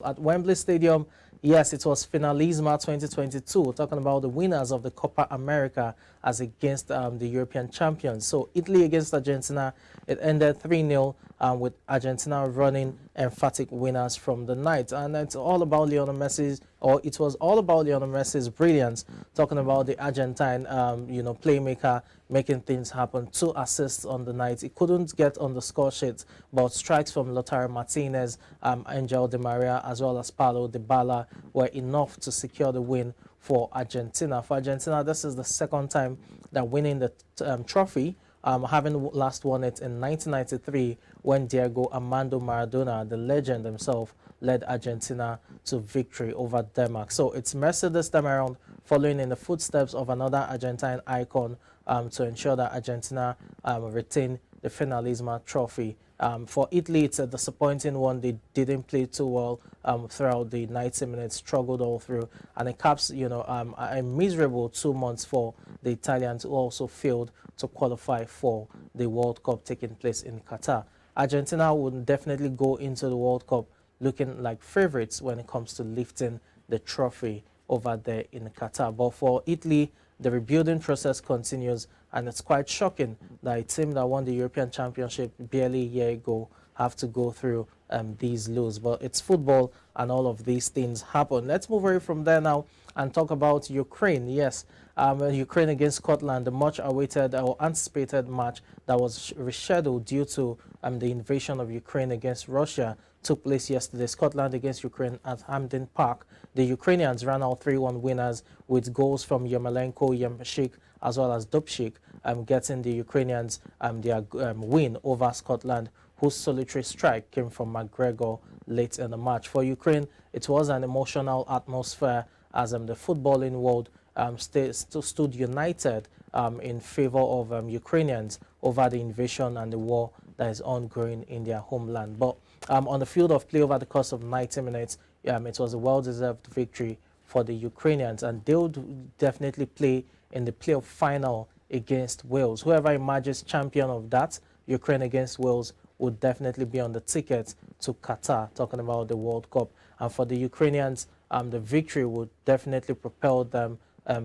At Wembley Stadium, yes, it was Finalissima 2022, talking about the winners of the Copa America as against the European champions. So Italy against Argentina, it ended 3-0 with Argentina running emphatic winners from the night. And it's all about Lionel Messi's, or it was all about Lionel Messi's brilliance, talking about the Argentine, playmaker making things happen. 2 assists on the night. He couldn't get on the score sheet, but strikes from Lautaro Martinez, Angel Di Maria, as well as Paulo Dybala were enough to secure the win for Argentina. For Argentina, this is the second time they're winning the trophy, having last won it in 1993 when Diego Armando Maradona, the legend himself, led Argentina to victory over Denmark. So it's Messi this time around, following in the footsteps of another Argentine icon to ensure that Argentina retain the Finalissima trophy. For Italy, it's a disappointing one. They didn't play too well throughout the 90 minutes, struggled all through, and it caps, a miserable 2 months for the Italians, who also failed to qualify for the World Cup taking place in Qatar. Argentina would definitely go into the World Cup looking like favorites when it comes to lifting the trophy over there in Qatar. But for Italy, the rebuilding process continues, and it's quite shocking that a team that won the European Championship barely a year ago have to go through these lows. But it's football, and all of these things happen. Let's move away from there now and talk about Ukraine. Yes, Ukraine against Scotland, the much-awaited or anticipated match that was rescheduled due to the invasion of Ukraine against Russia took place yesterday. Scotland against Ukraine at Hampden Park. The Ukrainians ran out 3-1 winners with goals from Yarmolenko, Yemshik, as well as Dubček, getting the Ukrainians their win over Scotland, whose solitary strike came from McGregor late in the match. For Ukraine, it was an emotional atmosphere as the footballing world stood united in favor of Ukrainians over the invasion and the war that is ongoing in their homeland. But on the field of play over the course of 90 minutes, it was a well-deserved victory for the Ukrainians, and they would definitely play in the playoff final against Wales. Whoever emerges champion of that, Ukraine against Wales, would definitely be on the ticket to Qatar, talking about the World Cup. And for the Ukrainians, the victory would definitely propel them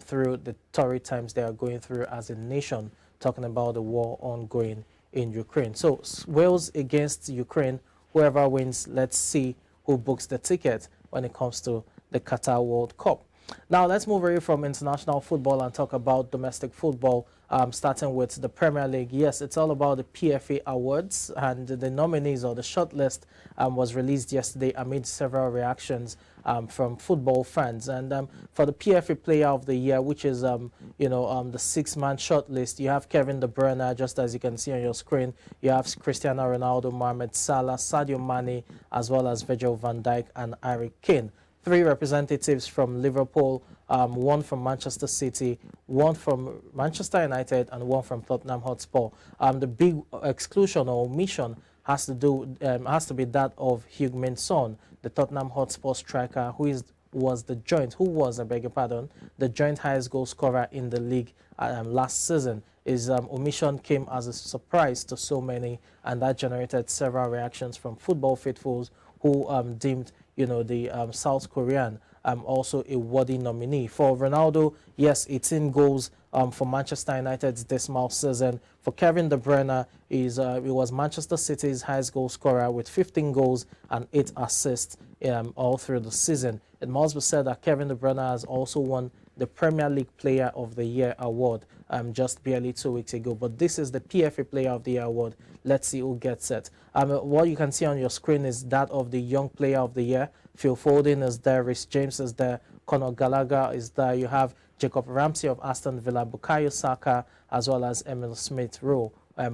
through the torrid times they are going through as a nation, talking about the war ongoing in Ukraine. So Wales against Ukraine, whoever wins, let's see who books the ticket when it comes to the Qatar World Cup. Now let's move away from international football and talk about domestic football, starting with the Premier League. Yes, it's all about the PFA Awards, and the nominees, or the shortlist, was released yesterday amid several reactions from football fans. And for the PFA Player of the Year, which is the 6-man shortlist, you have Kevin De Bruyne, just as you can see on your screen. You have Cristiano Ronaldo, Mohamed Salah, Sadio Mane, as well as Virgil van Dijk and Harry Kane. 3 representatives from Liverpool, 1 from Manchester City, 1 from Manchester United, and 1 from Tottenham Hotspur. The big exclusion or omission has to be that of Heung-min Son, the Tottenham Hotspur striker, who was the joint highest goal scorer in the league last season. His omission came as a surprise to so many, and that generated several reactions from football faithfuls who deemed the South Korean also a worthy nominee. For Ronaldo, yes, 18 goals for Manchester United's dismal season. For Kevin De Bruyne, he was Manchester City's highest goal scorer with 15 goals and 8 assists all through the season. It must be said that Kevin De Bruyne has also won the Premier League Player of the Year award just barely 2 weeks ago. But this is the PFA Player of the Year award. Let's see who gets it. What you can see on your screen is that of the Young Player of the Year. Phil Foden is there, Reece James is there, Conor Gallagher is there. You have Jacob Ramsey of Aston Villa, Bukayo Saka, as well as Emil Smith-Rowe,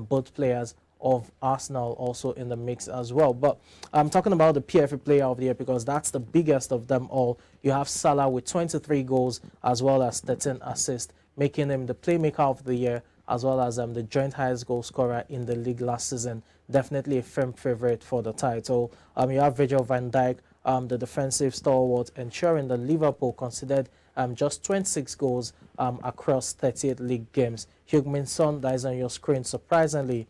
both players of Arsenal also in the mix as well. But I'm talking about the PFA Player of the Year because that's the biggest of them all. You have Salah with 23 goals as well as 13 assists, making him the Playmaker of the Year, as well as the joint highest goal scorer in the league last season. Definitely a firm favorite for the title. You have Virgil van Dijk, the defensive stalwart, ensuring that Liverpool considered just 26 goals across 38 league games. Heung-min Son, that is on your screen, surprisingly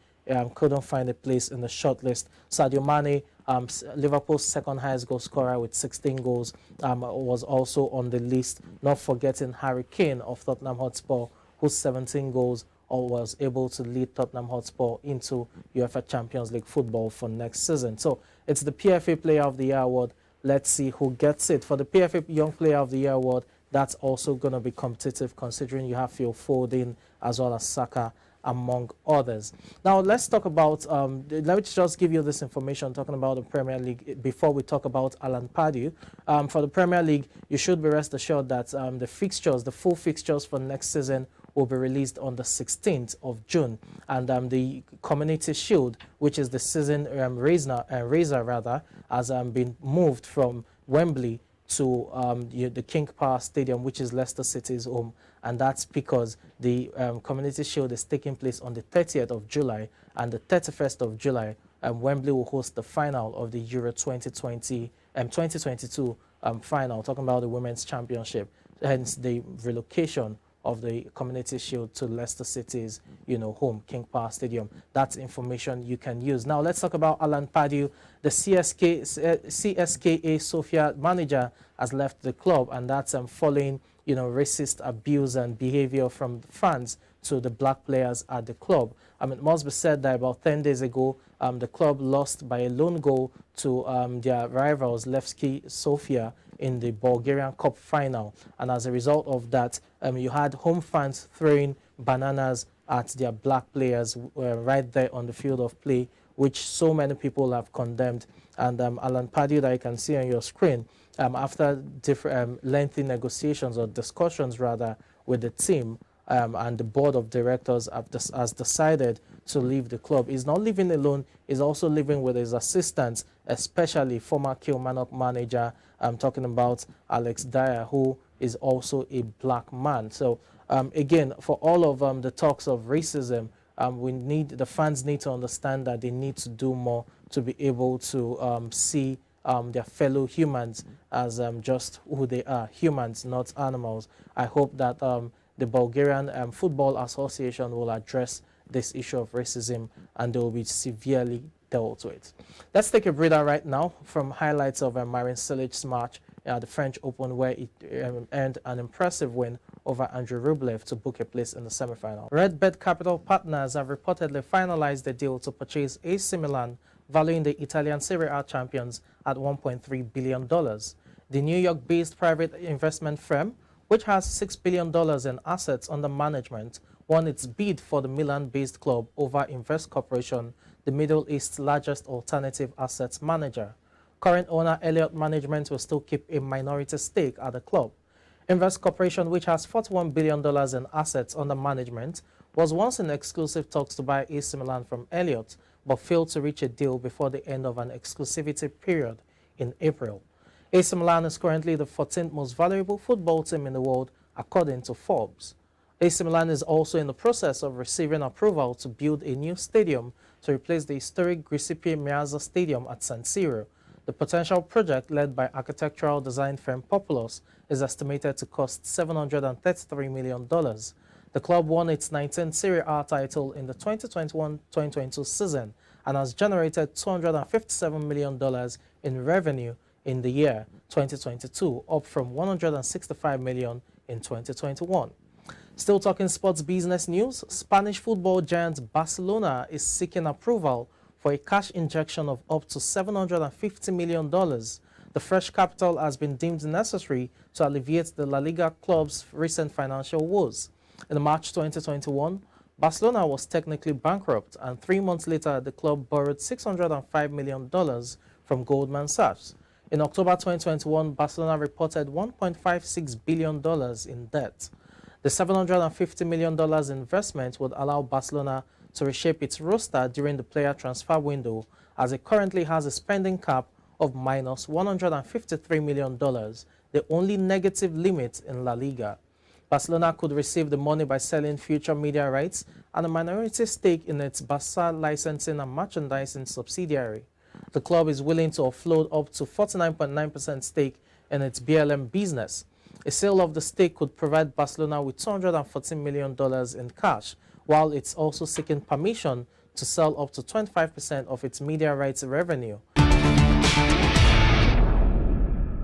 couldn't find a place in the shortlist. Sadio Mane Liverpool's second highest goal scorer with 16 goals, was also on the list. Not forgetting Harry Kane of Tottenham Hotspur, whose 17 goals was able to lead Tottenham Hotspur into UEFA Champions League football for next season. So it's the PFA Player of the Year award. Let's see who gets it. For the PFA Young Player of the Year award, that's also going to be competitive considering you have Phil Foden as well as Saka, among others. Now, let's talk about, let me just give you this information talking about the Premier League before we talk about Alan Pardew. For the Premier League, you should be rest assured that the fixtures, the full fixtures for next season will be released on the 16th of June. And the Community Shield, which is the season razor rather, has been moved from Wembley to the King Power Stadium, which is Leicester City's home. And that's because the Community Shield is taking place on the 30th of July and the 31st of July. Wembley will host the final of the Euro 2022 final, talking about the Women's Championship, hence the relocation of the Community Shield to Leicester City's, home, King Power Stadium. That's information you can use. Now, let's talk about Alan Pardew. The CSKA Sofia manager has left the club, and that's following, racist abuse and behavior from the fans to the black players at the club. It must be said that about 10 days ago, the club lost by a lone goal to their rivals, Levski Sofia, in the Bulgarian Cup final. And as a result of that, you had home fans throwing bananas at their black players right there on the field of play, which so many people have condemned. And Alan Pardew, that you can see on your screen, after different lengthy negotiations or discussions rather with the team, and the board of directors has decided to leave the club. He's not living alone. He's also living with his assistants, especially former Kilmarnock manager. I'm talking about Alex Dyer, who is also a black man. So again, for all of the talks of racism, the fans need to understand that they need to do more to be able to see their fellow humans as just who they are, humans, not animals. I hope that the Bulgarian Football Association will address this issue of racism and they will be severely dealt with. Let's take a breather right now from highlights of Marin Cilic's match at the French Open, where it earned an impressive win over Andrew Rublev to book a place in the semi-final. Redbird Capital Partners have reportedly finalized the deal to purchase AC Milan, valuing the Italian Serie A champions at $1.3 billion. The New York-based private investment firm, which has $6 billion in assets under management, won its bid for the Milan-based club over Invest Corporation, the Middle East's largest alternative assets manager. Current owner Elliott Management will still keep a minority stake at the club. Invest Corporation, which has $41 billion in assets under management, was once in exclusive talks to buy AC Milan from Elliott, but failed to reach a deal before the end of an exclusivity period in April. AC Milan is currently the 14th most valuable football team in the world, according to Forbes. AC Milan is also in the process of receiving approval to build a new stadium to replace the historic Giuseppe Meazza Stadium at San Siro. The potential project, led by architectural design firm Populous, is estimated to cost $733 million. The club won its 19th Serie A title in the 2021-2022 season and has generated $257 million in revenue in the year 2022, up from $165 million in 2021. Still talking sports business news, Spanish football giant Barcelona is seeking approval for a cash injection of up to $750 million. The fresh capital has been deemed necessary to alleviate the La Liga club's recent financial woes. In March 2021, Barcelona was technically bankrupt, and 3 months later, the club borrowed $605 million from Goldman Sachs. In October 2021, Barcelona reported $1.56 billion in debt. The $750 million investment would allow Barcelona to reshape its roster during the player transfer window, as it currently has a spending cap of minus $153 million, the only negative limit in La Liga. Barcelona could receive the money by selling future media rights and a minority stake in its Barça licensing and merchandising subsidiary. The club is willing to offload up to 49.9% stake in its BLM business. A sale of the stake could provide Barcelona with $214 million in cash, while it's also seeking permission to sell up to 25% of its media rights revenue.